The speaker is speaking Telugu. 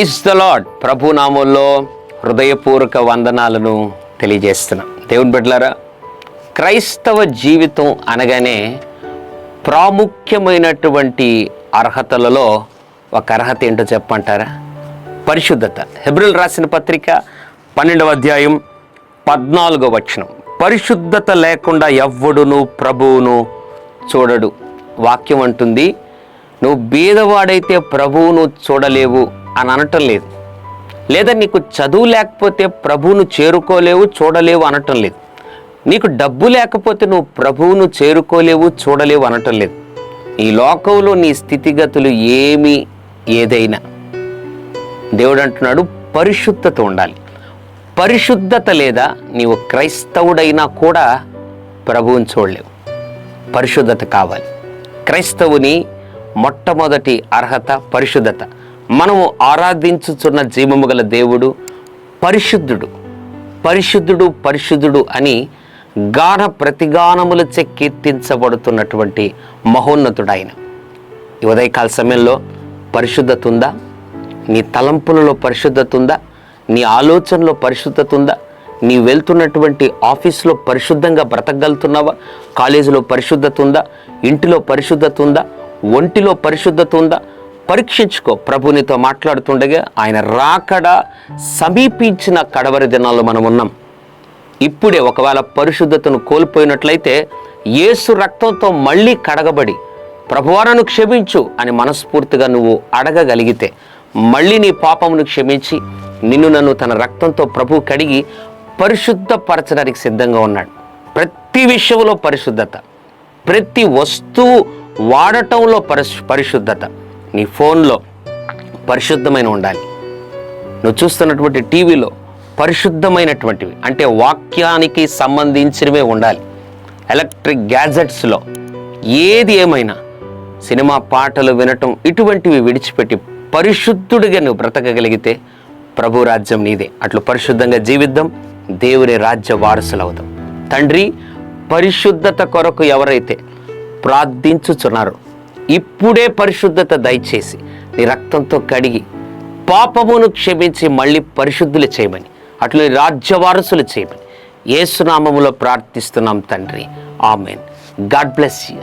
Praise the lord. ప్రభు నామంలో హృదయపూర్వక వందనాలను తెలియజేస్తున్నాం. దేవుని బిడ్డలారా, క్రైస్తవ జీవితం అనగానే ప్రాముఖ్యమైనటువంటి అర్హతలలో ఒక అర్హత ఏంటో చెప్పంటారా? పరిశుద్ధత. హెబ్రీయులకు రాసిన పత్రిక 12వ అధ్యాయం 14వ వచనం, పరిశుద్ధత లేకుండా ఎవ్వడును ప్రభువును చూడడు. వాక్యం అంటుంది, నువ్వు బీదవాడైతే ప్రభువును చూడలేవు అని అనటం లేదు. లేదా నీకు చదువు లేకపోతే ప్రభువును చేరుకోలేవు, చూడలేవు అనటం లేదు. నీకు డబ్బు లేకపోతే నువ్వు ప్రభువును చేరుకోలేవు, చూడలేవు అనటం లేదు. ఈ లోకంలో నీ స్థితిగతులు ఏదైనా దేవుడు అంటున్నాడు, పరిశుద్ధత ఉండాలి. పరిశుద్ధత లేదా నీవు క్రైస్తవుడైనా కూడా ప్రభువుని చూడలేవు. పరిశుద్ధత కావాలి. క్రైస్తవుని మొట్టమొదటి అర్హత పరిశుద్ధత. మనము ఆరాధించుచున్న జీవము గల దేవుడు పరిశుద్ధుడు. పరిశుద్ధుడు పరిశుద్ధుడు అని గాన ప్రతిగానములచే కీర్తించబడుతున్నటువంటి మహోన్నతుడు ఆయన. ఈ ఉదయకాల సమయంలో పరిశుద్ధత ఉందా? నీ తలంపులలో పరిశుద్ధత ఉందా? నీ ఆలోచనలో పరిశుద్ధత ఉందా? నీ వెళ్తున్నటువంటి ఆఫీసులో పరిశుద్ధంగా బ్రతకగలుగుతున్నావా? కాలేజీలో పరిశుద్ధత ఉందా? ఇంటిలో పరిశుద్ధత ఉందా? ఒంటిలో పరిశుద్ధత ఉందా? పరీక్షించుకో. ప్రభు నీతో మాట్లాడుతుండగా ఆయన రాకడ సమీపించిన కడవరి దినాల్లో మనం ఉన్నాం. ఇప్పుడే ఒకవేళ పరిశుద్ధతను కోల్పోయినట్లయితే యేసు రక్తంతో మళ్ళీ కడగబడి ప్రభువారను క్షమించు అని మనస్ఫూర్తిగా నువ్వు అడగగలిగితే మళ్ళీ నీ పాపమును క్షమించి నిన్ను నన్ను తన రక్తంతో ప్రభు కడిగి పరిశుద్ధపరచడానికి సిద్ధంగా ఉన్నాడు. ప్రతి విషయంలో పరిశుద్ధత, ప్రతి వస్తువు వాడటంలో పరిశుద్ధత. నీ ఫోన్లో పరిశుద్ధమైన ఉండాలి. నువ్వు చూస్తున్నటువంటి టీవీలో పరిశుద్ధమైనటువంటివి అంటే వాక్యానికి సంబంధించినవే ఉండాలి. ఎలక్ట్రిక్ గ్యాజెట్స్లో ఏది ఏమైనా, సినిమా పాటలు వినటం ఇటువంటివి విడిచిపెట్టి పరిశుద్ధుడిగా నువ్వు బ్రతకగలిగితే ప్రభు రాజ్యం నీదే. అట్లు పరిశుద్ధంగా జీవిద్దాం, దేవుని రాజ్య వారసులవుదాం. తండ్రి, పరిశుద్ధత కొరకు ఎవరైతే ప్రార్థించుచున్నారో ఇప్పుడే పరిశుద్ధత దయచేసి నీ రక్తంతో కడిగి పాపమును క్షమించి మళ్ళీ పరిశుద్ధులు చేయమని, అట్లు రాజ్య వారసులు చేయమని యేసు నామములో ప్రార్థిస్తున్నాం తండ్రి. ఆమెన్. God bless you.